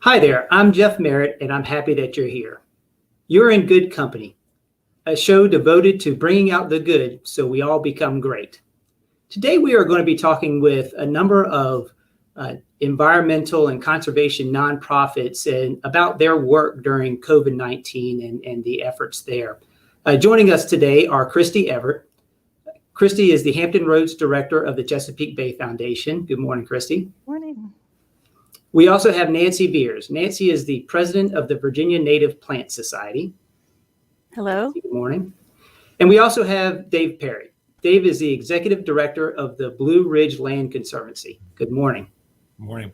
Hi there, I'm Jeff Merritt, and I'm happy that you're here. You're in good company, a show devoted to bringing out the good so we all become great. Today, we are going to be talking with a number of environmental and conservation nonprofits and about their work during COVID-19 and the efforts there. Joining us today are Christy Everett. Christy is the Hampton Roads Director of the Chesapeake Bay Foundation. Good morning, Christy. Morning. We also have Nancy Beers. Nancy is the president of the Virginia Native Plant Society. Hello. Nancy, good morning. And we also have Dave Perry. Dave is the executive director of the Blue Ridge Land Conservancy. Good morning. Good morning.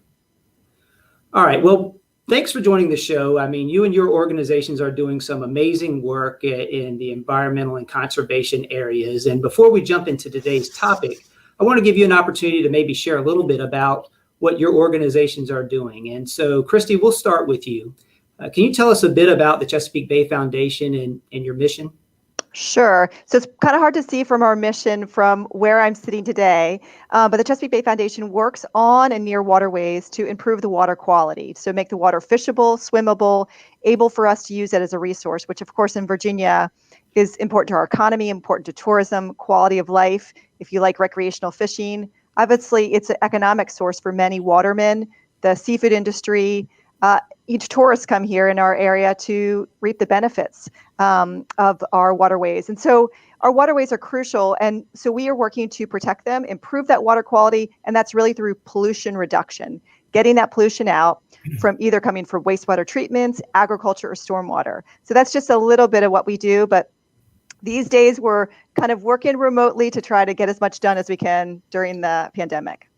All right. Well, thanks for joining the show. I mean, you and your organizations are doing some amazing work in the environmental and conservation areas. And before we jump into today's topic, I want to give you an opportunity to maybe share a little bit about what your organizations are doing. And so, Christy, we'll start with you. Can you tell us a bit about the Chesapeake Bay Foundation and your mission? Sure. So it's kind of hard to see from our mission from where I'm sitting today, but the Chesapeake Bay Foundation works on and near waterways to improve the water quality, so make the water fishable, swimmable, able for us to use it as a resource, which of course in Virginia is important to our economy, important to tourism, quality of life. If you like recreational fishing, obviously it's an economic source for many watermen, the seafood industry. Each tourists come here in our area to reap the benefits of our waterways. And so our waterways are crucial. And so we are working to protect them, improve that water quality. And that's really through pollution reduction, getting that pollution out from either coming from wastewater treatments, agriculture, or stormwater. So that's just a little bit of what we do. But these days we're kind of working remotely to try to get as much done as we can during the pandemic.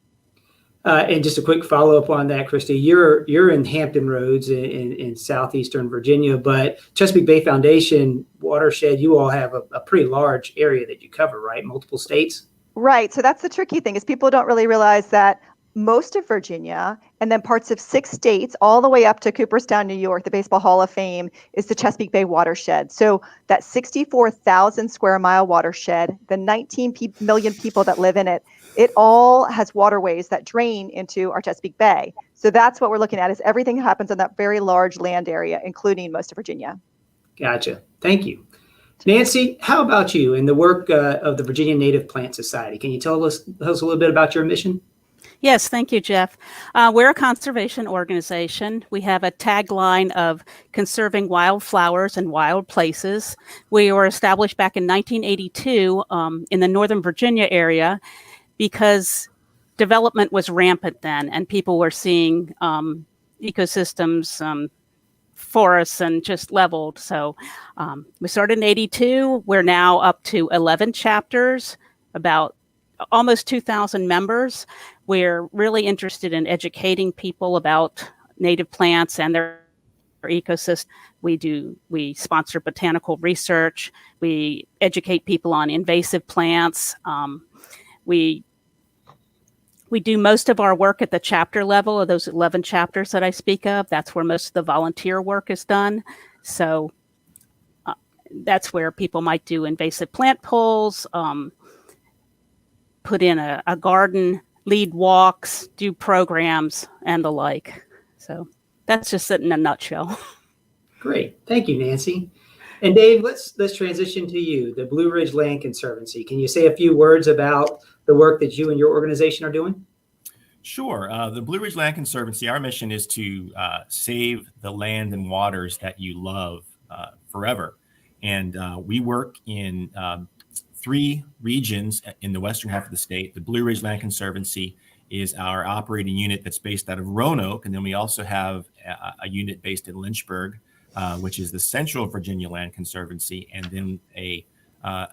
And just a quick follow-up on that, Christy, you're in Hampton Roads in southeastern Virginia, but Chesapeake Bay Foundation watershed, you all have a pretty large area that you cover, right? Multiple states? Right. So that's the tricky thing is people don't really realize that most of Virginia and then parts of 6 states all the way up to Cooperstown, New York, the Baseball Hall of Fame is the Chesapeake Bay watershed. So that 64,000 square mile watershed, the 19 million people that live in it, it all has waterways that drain into our Chesapeake Bay. So that's what we're looking at is everything happens on that very large land area, including most of Virginia. Gotcha. Thank you. Nancy, how about you in the work of the Virginia Native Plant Society? Can you tell us a little bit about your mission? Yes, thank you, Jeff. We're a conservation organization. We have a tagline of conserving wildflowers and wild places. We were established back in 1982 in the Northern Virginia area because development was rampant then and people were seeing ecosystems, forests and just leveled. So we started in 82. We're now up to 11 chapters, about almost 2,000 members. We're really interested in educating people about native plants and their ecosystem. We sponsor botanical research. We educate people on invasive plants. We do most of our work at the chapter level of those 11 chapters that I speak of. That's where most of the volunteer work is done. So that's where people might do invasive plant pulls, put in a garden, lead walks, do programs, and the like. So that's just it in a nutshell. Great. Thank you, Nancy. And Dave, let's transition to you, the Blue Ridge Land Conservancy. Can you say a few words about the work that you and your organization are doing? Sure. The Blue Ridge Land Conservancy, our mission is to save the land and waters that you love forever. And we work in 3 regions in the western half of the state. The Blue Ridge Land Conservancy is our operating unit that's based out of Roanoke. And then we also have a unit based in Lynchburg, which is the Central Virginia Land Conservancy. And then a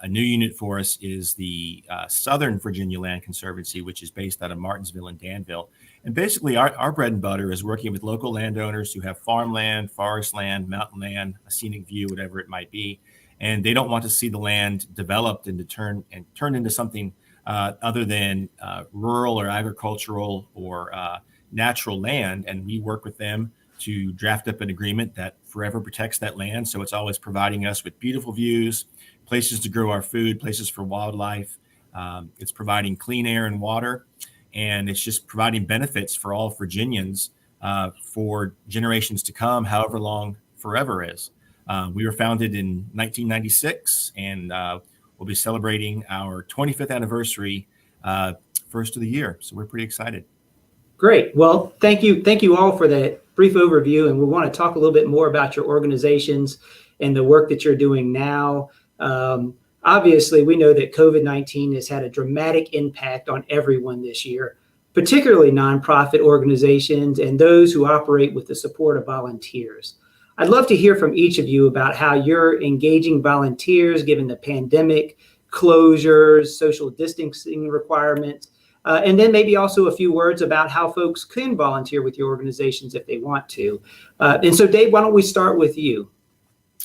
new unit for us is the Southern Virginia Land Conservancy, which is based out of Martinsville and Danville. And basically our bread and butter is working with local landowners who have farmland, forest land, mountain land, a scenic view, whatever it might be. And they don't want to see the land developed and turn into something other than rural or agricultural or natural land. And we work with them to draft up an agreement that forever protects that land. So it's always providing us with beautiful views, places to grow our food, places for wildlife. It's providing clean air and water, and it's just providing benefits for all Virginians for generations to come, however long forever is. We were founded in 1996, and we'll be celebrating our 25th anniversary first of the year. So we're pretty excited. Great. Well, thank you all for that brief overview. And we want to talk a little bit more about your organizations and the work that you're doing now. Obviously, we know that COVID-19 has had a dramatic impact on everyone this year, particularly nonprofit organizations and those who operate with the support of volunteers. I'd love to hear from each of you about how you're engaging volunteers given the pandemic, closures, social distancing requirements, and then maybe also a few words about how folks can volunteer with your organizations if they want to. And so, Dave, why don't we start with you?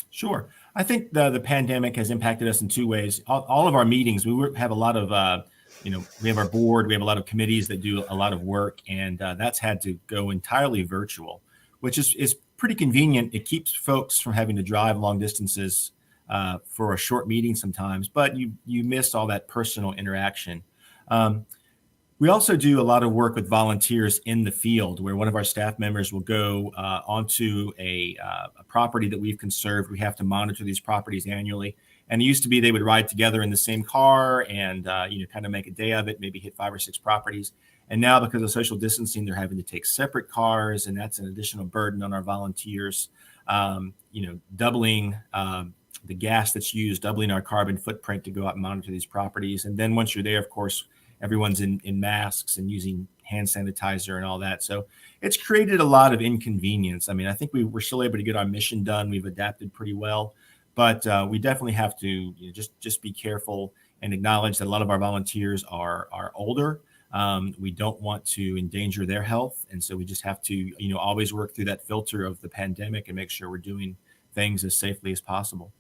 Sure. I think the pandemic has impacted us in two ways. All of our meetings, we have a lot of, we have our board, we have a lot of committees that do a lot of work, and that's had to go entirely virtual, which is pretty convenient. It keeps folks from having to drive long distances for a short meeting sometimes, but you miss all that personal interaction. We also do a lot of work with volunteers in the field, where one of our staff members will go onto a property that we've conserved. We have to monitor these properties annually. And it used to be they would ride together in the same car and kind of make a day of it, maybe hit 5 or 6 properties. And now, because of social distancing, they're having to take separate cars, and that's an additional burden on our volunteers. Doubling the gas that's used, doubling our carbon footprint to go out and monitor these properties. And then once you're there, of course, everyone's in masks and using hand sanitizer and all that. So it's created a lot of inconvenience. I mean, I think we're still able to get our mission done. We've adapted pretty well, but we definitely have to just be careful and acknowledge that a lot of our volunteers are older. We don't want to endanger their health. And so we just have to, always work through that filter of the pandemic and make sure we're doing things as safely as possible.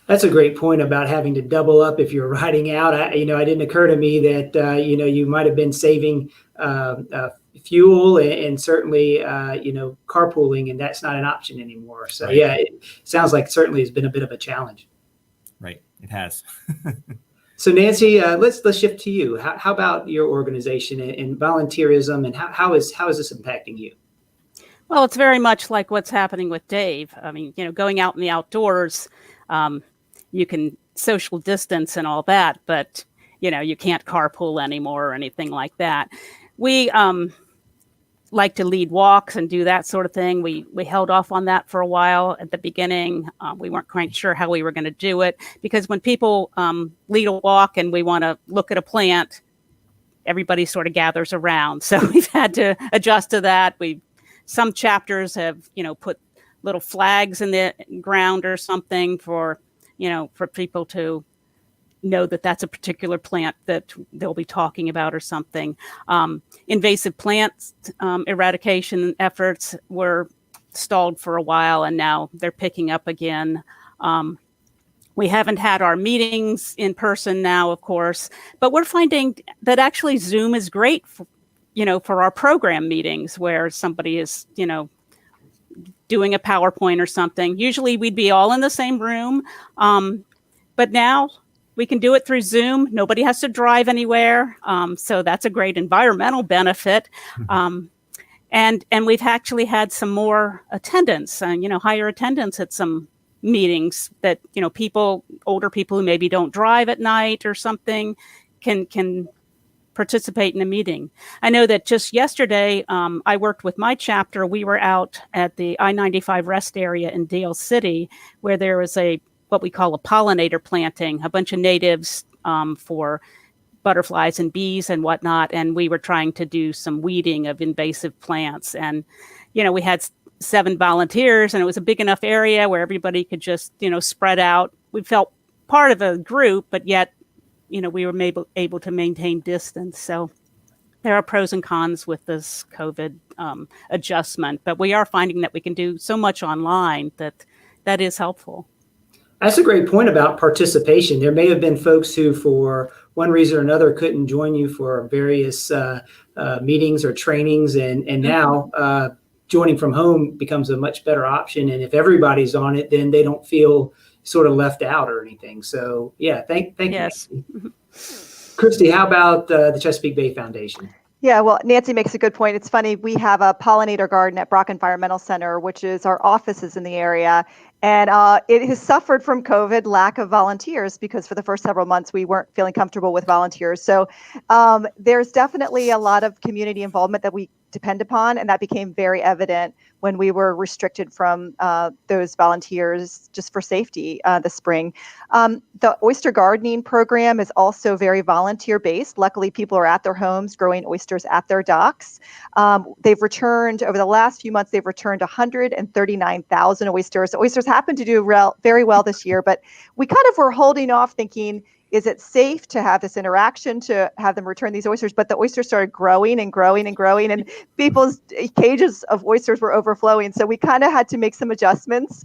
That's a great point about having to double up if you're riding out. It didn't occur to me that, you might have been saving fuel and certainly, carpooling, and that's not an option anymore. So, right. Yeah, it sounds like certainly has been a bit of a challenge. Right. It has. So, Nancy, let's shift to you. How about your organization and volunteerism, and how is this impacting you? Well, it's very much like what's happening with Dave. I mean, going out in the outdoors, you can social distance and all that, but, you can't carpool anymore or anything like that. We like to lead walks and do that sort of thing. We held off on that for a while at the beginning. We weren't quite sure how we were going to do it, because when people lead a walk and we want to look at a plant, everybody sort of gathers around. So we've had to adjust to that. Some chapters have, put little flags in the ground or something for people to know that that's a particular plant that they'll be talking about or something. Invasive plants eradication efforts were stalled for a while, and now they're picking up again. We haven't had our meetings in person now, of course, but we're finding that actually Zoom is great for our program meetings where somebody is, doing a PowerPoint or something. Usually we'd be all in the same room. But now we can do it through Zoom. Nobody has to drive anywhere. So that's a great environmental benefit. And we've actually had some more attendance, higher attendance at some meetings that, older people who maybe don't drive at night or something can participate in a meeting. I know that just yesterday, I worked with my chapter. We were out at the I-95 rest area in Dale City, where there was what we call a pollinator planting, a bunch of natives for butterflies and bees and whatnot. And we were trying to do some weeding of invasive plants. And, we had 7 volunteers, and it was a big enough area where everybody could just, spread out. We felt part of a group, but yet we were able to maintain distance. So there are pros and cons with this COVID adjustment, but we are finding that we can do so much online that is helpful. That's a great point about participation. There may have been folks who, for one reason or another, couldn't join you for various meetings or trainings, and now joining from home becomes a much better option. And if everybody's on it, then they don't feel sort of left out or anything. So yeah, thank yes. you. Christy, how about the Chesapeake Bay Foundation? Yeah, well, Nancy makes a good point. It's funny, we have a pollinator garden at Brock Environmental Center, which is our offices in the area. And it has suffered from COVID, lack of volunteers, because for the first several months, we weren't feeling comfortable with volunteers. So there's definitely a lot of community involvement that we depend upon. And that became very evident when we were restricted from those volunteers just for safety this spring. The oyster gardening program is also very volunteer based. Luckily, people are at their homes growing oysters at their docks. They've returned over the last few months, they've returned 139,000 oysters. Oysters happen to do very well this year, but we kind of were holding off thinking, is it safe to have this interaction, to have them return these oysters? But the oysters started growing and growing and growing, and people's cages of oysters were overflowing. So we kind of had to make some adjustments.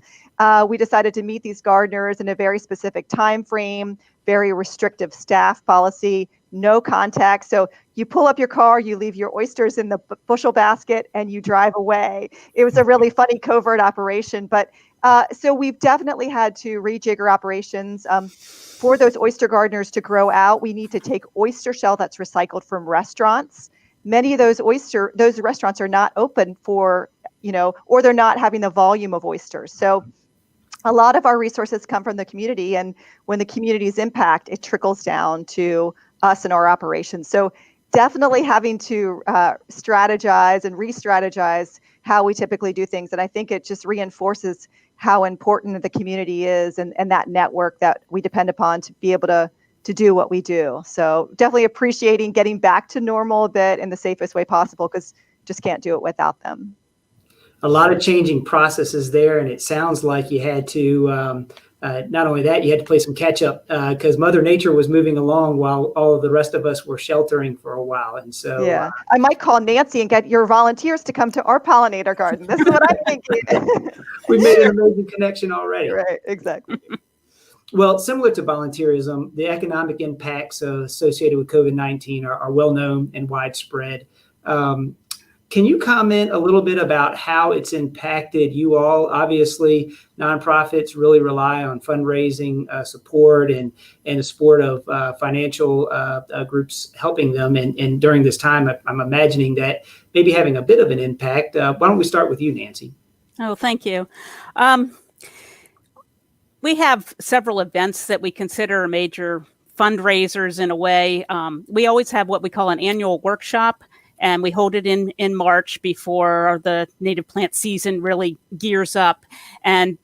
We decided to meet these gardeners in a very specific time frame, very restrictive staff policy, no contact. So you pull up your car, you leave your oysters in the bushel basket, and you drive away. It was a really funny covert operation. But so we've definitely had to rejigger operations. For those oyster gardeners to grow out, we need to take oyster shell that's recycled from restaurants. Many of those restaurants are not open for, or they're not having the volume of oysters. So a lot of our resources come from the community, and when the community's impact, it trickles down to us and our operations. So definitely having to strategize and re-strategize how we typically do things. And I think it just reinforces how important the community is, and that network that we depend upon to be able to do what we do. So definitely appreciating getting back to normal a bit in the safest way possible, because just can't do it without them. A lot of changing processes there, and it sounds like you had to, not only that, you had to play some catch up because Mother Nature was moving along while all of the rest of us were sheltering for a while. And so yeah, I might call Nancy and get your volunteers to come to our pollinator garden. This is what I'm thinking. We made an amazing connection already. Right, exactly. Well, similar to volunteerism, the economic impacts associated with COVID-19 are well known and widespread. Can you comment a little bit about how it's impacted you all? Obviously, nonprofits really rely on fundraising support and the support of financial groups helping them. And during this time, I'm imagining that maybe having a bit of an impact. Why don't we start with you, Nancy? Oh, thank you. We have several events that we consider major fundraisers in a way. We always have what we call an annual workshop, and we hold it in March before the native plant season really gears up. And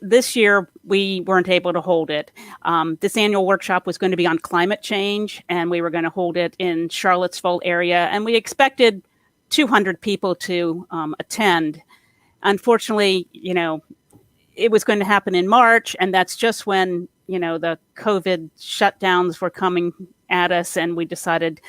this year, we weren't able to hold it. This annual workshop was going to be on climate change, and we were going to hold it in Charlottesville area. And we expected 200 people to attend. Unfortunately, it was going to happen in March, and that's just when, the COVID shutdowns were coming at us, and we decided,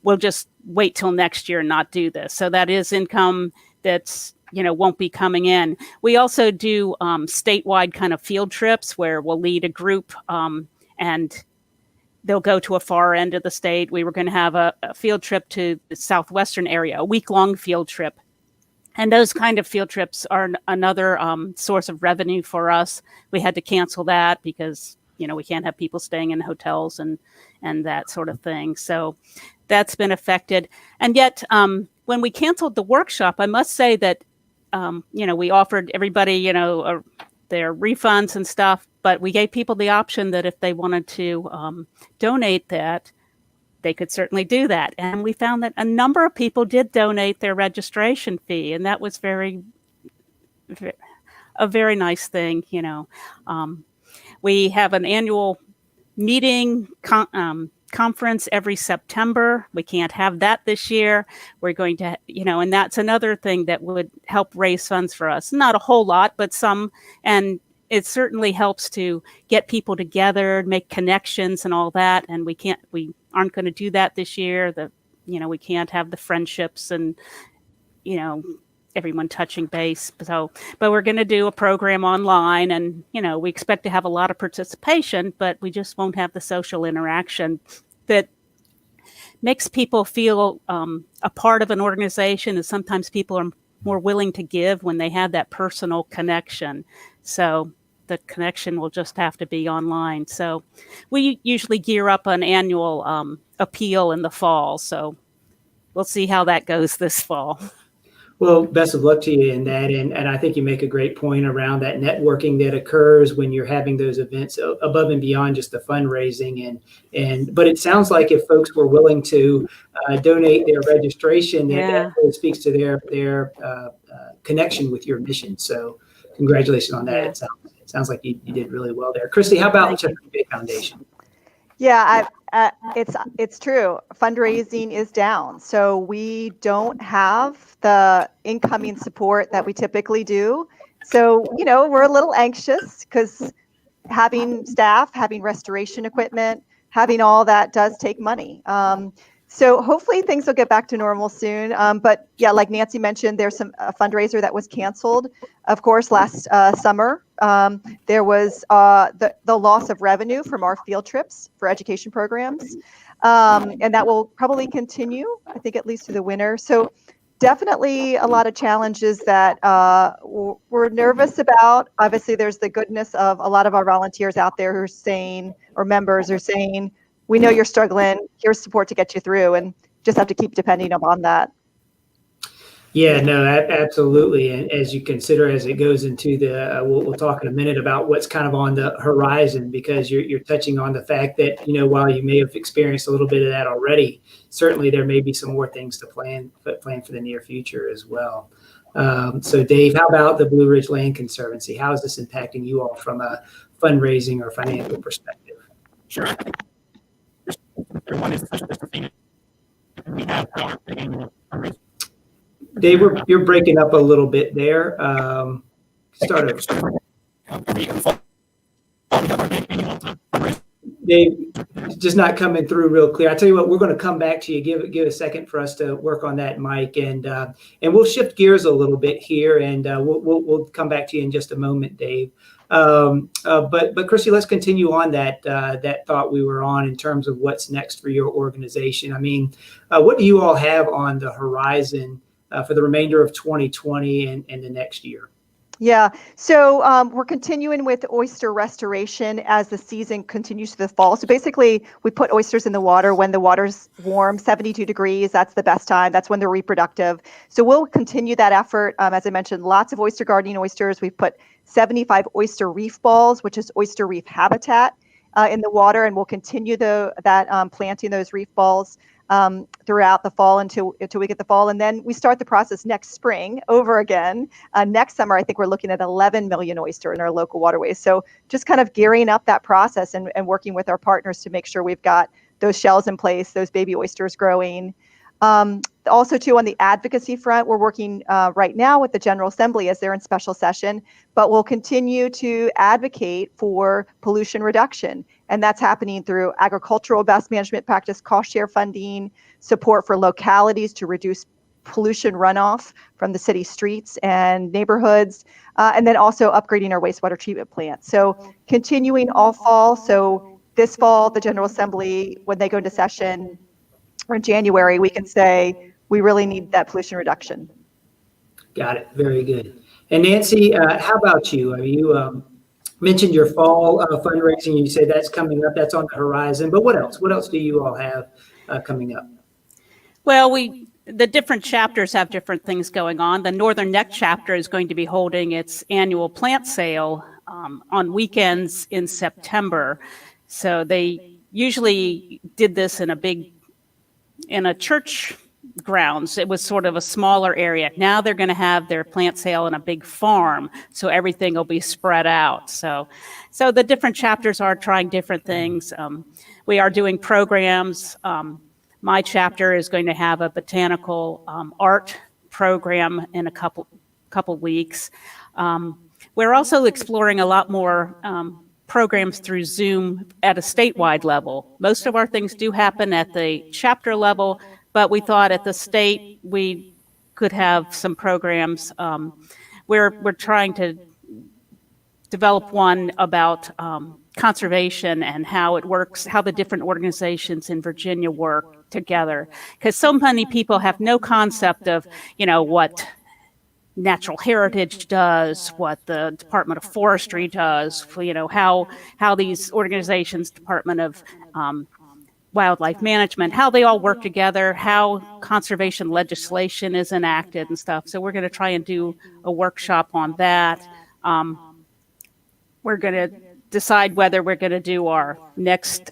we'll just wait till next year and not do this. So that is income that's, won't be coming in. We also do statewide kind of field trips where we'll lead a group and they'll go to a far end of the state. We were going to have a field trip to the southwestern area, a week-long field trip. And those kind of field trips are another source of revenue for us. We had to cancel that because, we can't have people staying in hotels and that sort of thing. So that's been affected. And yet, when we canceled the workshop, I must say that, we offered everybody, their refunds and stuff, but we gave people the option that if they wanted to donate that, they could certainly do that. And we found that a number of people did donate their registration fee. And that was a very nice thing, We have an annual meeting conference every September. We can't have that this year. We're going to, and that's another thing that would help raise funds for us. Not a whole lot, but some. And it certainly helps to get people together, make connections and all that. And we aren't going to do that this year. We can't have the friendships and, everyone touching base. So, but we're going to do a program online and, we expect to have a lot of participation, but we just won't have the social interaction that makes people feel a part of an organization. And sometimes people are more willing to give when they have that personal connection. So the connection will just have to be online. So we usually gear up an annual appeal in the fall. So we'll see how that goes this fall. Well, best of luck to you in that. And I think you make a great point around that networking that occurs when you're having those events above and beyond just the fundraising. But it sounds like if folks were willing to donate their registration, that really speaks to their connection with your mission. So congratulations on that. Yeah. It sounds like you did really well there. Christy, how about the Chesapeake Bay Foundation? Yeah, it's true. Fundraising is down. So we don't have the incoming support that we typically do. So, we're a little anxious because having staff, having restoration equipment, having all that does take money. So hopefully things will get back to normal soon. But yeah, like Nancy mentioned, there's a fundraiser that was canceled. Of course, last summer, there was the loss of revenue from our field trips for education programs. And that will probably continue, I think, at least through the winter. So definitely a lot of challenges that we're nervous about. Obviously, there's the goodness of a lot of our volunteers out there who are saying, or members are saying, we know you're struggling, here's support to get you through, and just have to keep depending upon that. Yeah, no, absolutely. And as you consider, as it goes into the, we'll talk in a minute about what's kind of on the horizon, because you're touching on the fact that, while you may have experienced a little bit of that already, certainly there may be some more things to plan for the near future as well. So Dave, how about the Blue Ridge Land Conservancy? How is this impacting you all from a fundraising or financial perspective? Sure. Everyone is social distancing. We have our annual fundraiser. Dave, you're breaking up a little bit there. Start over. Dave, just not coming through real clear. I tell you what, we're going to come back to you. Give a second for us to work on that mic, and we'll shift gears a little bit here, and we'll come back to you in just a moment, Dave. But Christy, let's continue on that thought we were on in terms of what's next for your organization. I mean, what do you all have on the horizon for the remainder of 2020 and the next year? Yeah, so we're continuing with oyster restoration as the season continues to the fall. So basically, we put oysters in the water when the water's warm, 72 degrees. That's the best time. That's when they're reproductive. So we'll continue that effort. As I mentioned, lots of oyster gardening oysters. We've put 75 oyster reef balls, which is oyster reef habitat, in the water, and we'll continue planting those reef balls throughout the fall until we get the fall. And then we start the process next spring over again. Next summer, I think we're looking at 11 million oyster in our local waterways. So just kind of gearing up that process and working with our partners to make sure we've got those shells in place, those baby oysters growing. Also, too, on the advocacy front, we're working right now with the General Assembly as they're in special session, but we'll continue to advocate for pollution reduction. And that's happening through agricultural best management practice, cost share funding, support for localities to reduce pollution runoff from the city streets and neighborhoods, and then also upgrading our wastewater treatment plant. So continuing all fall. So this fall, the General Assembly, when they go into session, or in January, we can say we really need that pollution reduction. Got it. Very good. And Nancy, how about you? You mentioned your fall fundraising. You said that's coming up. That's on the horizon. But what else? What else do you all have coming up? Well, the different chapters have different things going on. The Northern Neck chapter is going to be holding its annual plant sale on weekends in September. So they usually did this in a church grounds. It was sort of a smaller area. Now they're going to have their plant sale in a big farm, so everything will be spread out. So the different chapters are trying different things. We are doing programs. My chapter is going to have a botanical art program in a couple weeks. We're also exploring a lot more programs through Zoom at a statewide level. Most of our things do happen at the chapter level, but we thought at the state we could have some programs. We're trying to develop one about conservation and how it works, how the different organizations in Virginia work together. Because so many people have no concept of, what natural heritage does, what the Department of Forestry does, how these organizations, Department of wildlife management, how they all work together, how conservation legislation is enacted and stuff. So we're going to try and do a workshop on that. We're going to decide whether we're going to do our next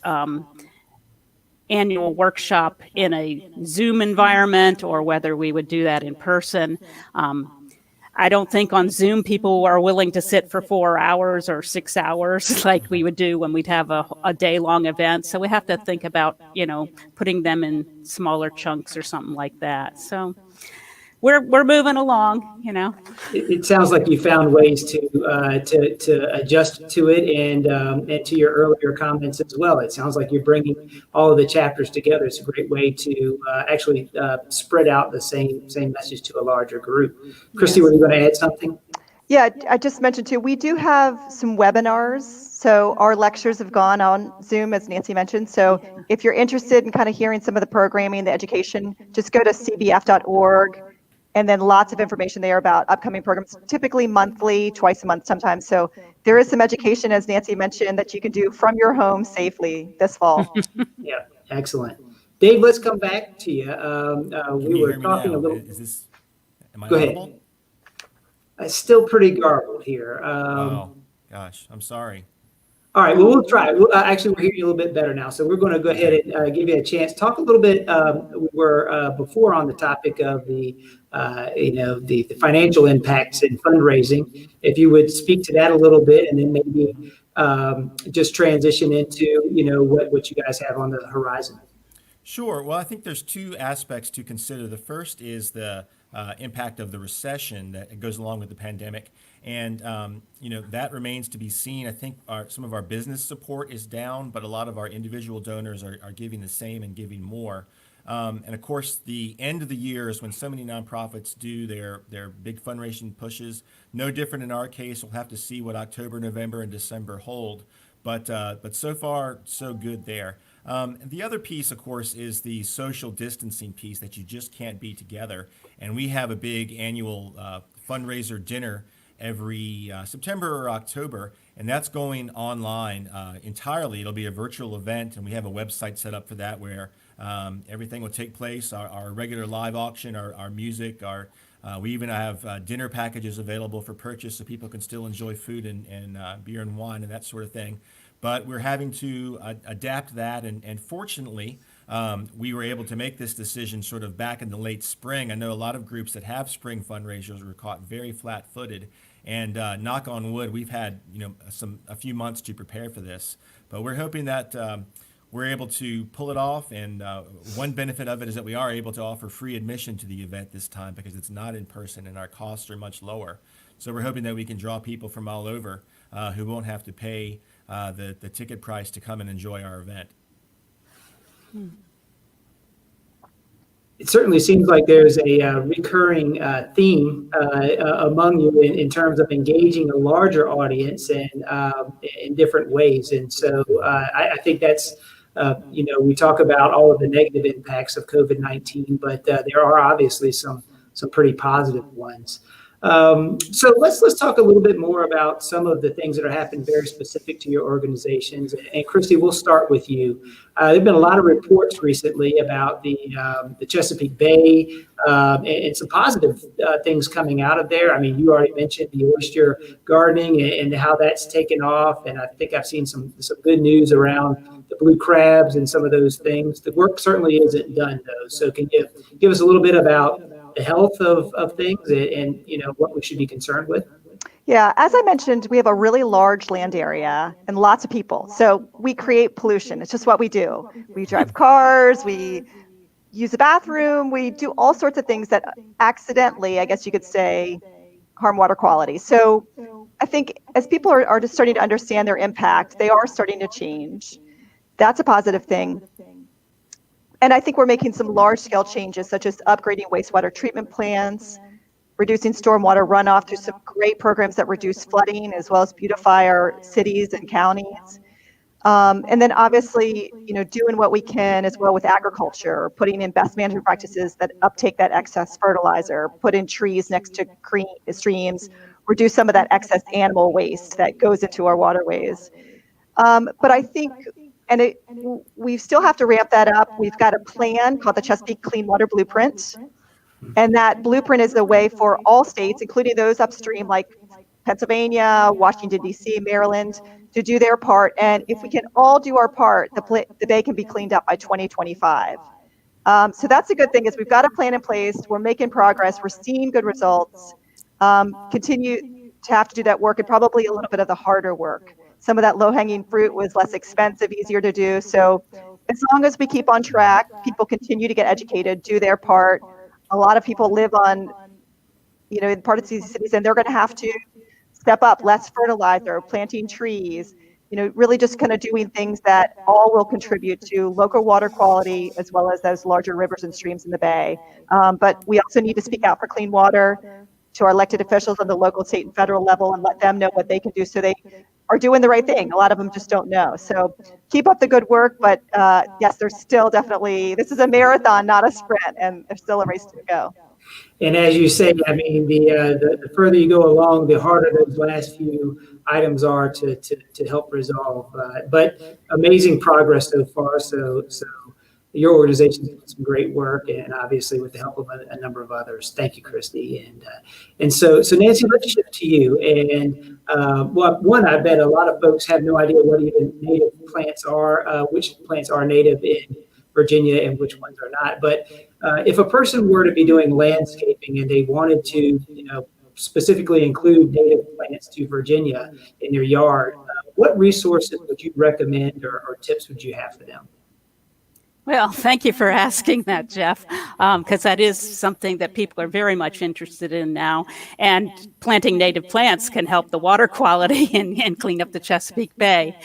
annual workshop in a Zoom environment or whether we would do that in person. I don't think on Zoom people are willing to sit for 4 hours or 6 hours like we would do when we'd have a day-long event. So we have to think about, putting them in smaller chunks or something like that. So we're moving along, It sounds like you found ways to adjust to it, and to your earlier comments as well. It sounds like you're bringing all of the chapters together. It's a great way to actually spread out the same message to a larger group. Christy, were you going to add something? Yeah, I just mentioned too, we do have some webinars. So our lectures have gone on Zoom, as Nancy mentioned. So if you're interested in kind of hearing some of the programming, the education, just go to cbf.org. And then lots of information there about upcoming programs, typically monthly, twice a month sometimes. So there is some education, as Nancy mentioned, that you can do from your home safely this fall. Yeah, excellent. Dave, let's come back to you. We were talking a little. Am I Go audible? ahead. It's still pretty garbled here. Oh, gosh, I'm sorry. All right, well, we'll try. Actually, we're hearing you a little bit better now. So we're going to go ahead and give you a chance. Talk a little bit. We were before on the topic of the financial impacts in fundraising. If you would speak to that a little bit, and then maybe just transition into what you guys have on the horizon. Sure. Well, I think there's two aspects to consider. The first is the impact of the recession that goes along with the pandemic. And, that remains to be seen. I think some of our business support is down, but a lot of our individual donors are giving the same and giving more. And of course, the end of the year is when so many nonprofits do their big fundraising pushes. No different in our case. We'll have to see what October, November, and December hold. But so far, so good there. The other piece, of course, is the social distancing piece that you just can't be together. And we have a big annual fundraiser dinner every September or October, and that's going online entirely. It'll be a virtual event, and we have a website set up for that where everything will take place. Our regular live auction, our music, we even have dinner packages available for purchase so people can still enjoy food and beer and wine and that sort of thing. But we're having to adapt that, and fortunately, we were able to make this decision sort of back in the late spring. I know a lot of groups that have spring fundraisers were caught very flat-footed, and knock on wood, we've had a few months to prepare for this. But we're hoping that we're able to pull it off, and one benefit of it is that we are able to offer free admission to the event this time because it's not in person and our costs are much lower. So we're hoping that we can draw people from all over who won't have to pay the ticket price to come and enjoy our event. It certainly seems like there's a recurring theme among you in terms of engaging a larger audience and in different ways. And so I think that's, we talk about all of the negative impacts of COVID-19, but there are obviously some pretty positive ones. So let's talk a little bit more about some of the things that are happening very specific to your organizations. And Christy, we'll start with you. There have been a lot of reports recently about the Chesapeake Bay and some positive things coming out of there. I mean, you already mentioned the oyster gardening and how that's taken off. And I think I've seen some good news around the blue crabs and some of those things. The work certainly isn't done, though. So can you give us a little bit about the health of things and what we should be concerned with? Yeah, as I mentioned, we have a really large land area and lots of people. So we create pollution. It's just what we do. We drive cars, we use the bathroom, we do all sorts of things that accidentally, I guess you could say, harm water quality. So I think as people are just starting to understand their impact, they are starting to change. That's a positive thing. And I think we're making some large-scale changes, such as upgrading wastewater treatment plants, reducing stormwater runoff through some great programs that reduce flooding, as well as beautify our cities and counties. And then obviously, doing what we can as well with agriculture, putting in best management practices that uptake that excess fertilizer, put in trees next to streams, reduce some of that excess animal waste that goes into our waterways. But I think And we still have to ramp that up. We've got a plan called the Chesapeake Clean Water Blueprint. And that blueprint is the way for all states, including those upstream like Pennsylvania, Washington, D.C., Maryland, to do their part. And if we can all do our part, the bay can be cleaned up by 2025. So that's a good thing, is we've got a plan in place. We're making progress. We're seeing good results. Continue to have to do that work, and probably a little bit of the harder work. Some of that low-hanging fruit was less expensive, easier to do. So as long as we keep on track, people continue to get educated, do their part. A lot of people live on, in part of these cities, and they're going to have to step up, less fertilizer, planting trees, really just kind of doing things that all will contribute to local water quality, as well as those larger rivers and streams in the bay. But we also need to speak out for clean water to our elected officials on the local, state, and federal level, and let them know what they can do so they are doing the right thing. A lot of them just don't know. So keep up the good work, but yes, there's still definitely, this is a marathon, not a sprint, and there's still a race to go. And as you say, I mean, the further you go along, the harder those last few items are to help resolve. But amazing progress so far. So your organization did some great work, and obviously with the help of a number of others. Thank you, Christy. And so Nancy, let's shift to you. And one, I bet a lot of folks have no idea what even native plants are, which plants are native in Virginia and which ones are not. But if a person were to be doing landscaping and they wanted to, specifically include native plants to Virginia in their yard, what resources would you recommend or tips would you have for them? Well, thank you for asking that, Jeff, because that is something that people are very much interested in now. And planting native plants can help the water quality and clean up the Chesapeake Bay.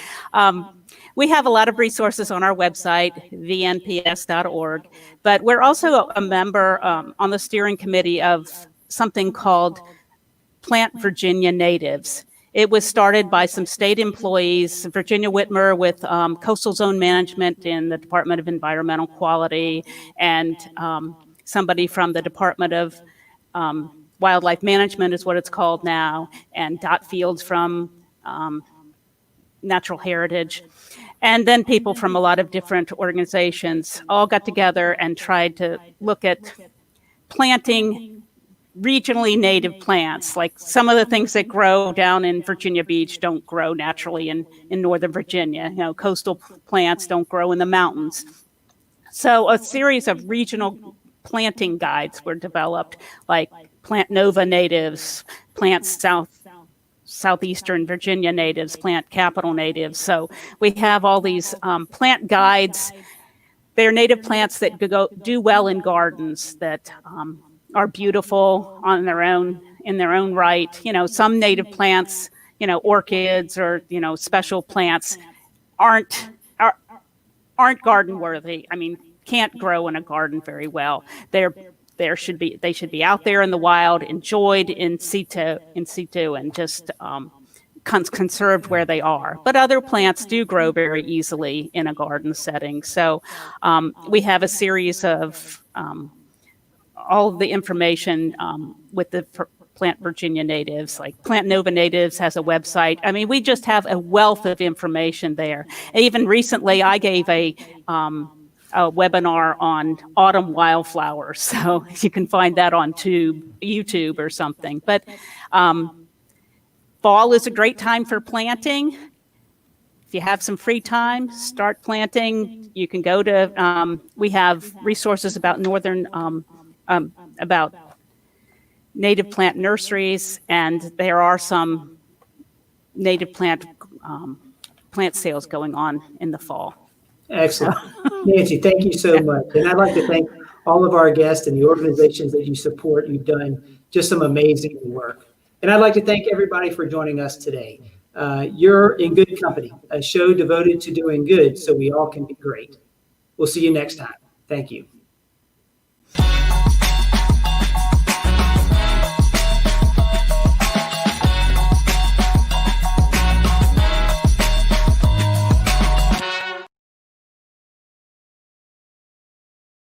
We have a lot of resources on our website, vnps.org, but we're also a member on the steering committee of something called Plant Virginia Natives. It was started by some state employees, Virginia Whitmer with Coastal Zone Management in the Department of Environmental Quality, and somebody from the Department of Wildlife Management is what it's called now, and Dot Fields from Natural Heritage. And then people from a lot of different organizations all got together and tried to look at planting regionally native plants. Like some of the things that grow down in Virginia Beach don't grow naturally in Northern Virginia. Coastal plants don't grow in the mountains. So a series of regional planting guides were developed, like Plant Nova natives, Plant Southeastern Virginia natives, Plant Capital natives. So we have all these plant guides. They're native plants that do well in gardens, that are beautiful in their own right. Some native plants, orchids or special plants aren't garden worthy. I mean, can't grow in a garden very well. They should be out there in the wild, enjoyed in situ, and just conserved where they are. But other plants do grow very easily in a garden setting. So we have a series of all of the information with the Plant Virginia natives, like Plant Nova Natives has a website. I mean, we just have a wealth of information there. Even recently, I gave a webinar on autumn wildflowers, so you can find that on YouTube or something. But fall is a great time for planting. If you have some free time, start planting. You can go to, we have resources about about native plant nurseries, and there are some native plant sales going on in the fall. Excellent. Nancy, thank you so much. And I'd like to thank all of our guests and the organizations that you support. You've done just some amazing work. And I'd like to thank everybody for joining us today. You're in good company, a show devoted to doing good so we all can be great. We'll see you next time. Thank you.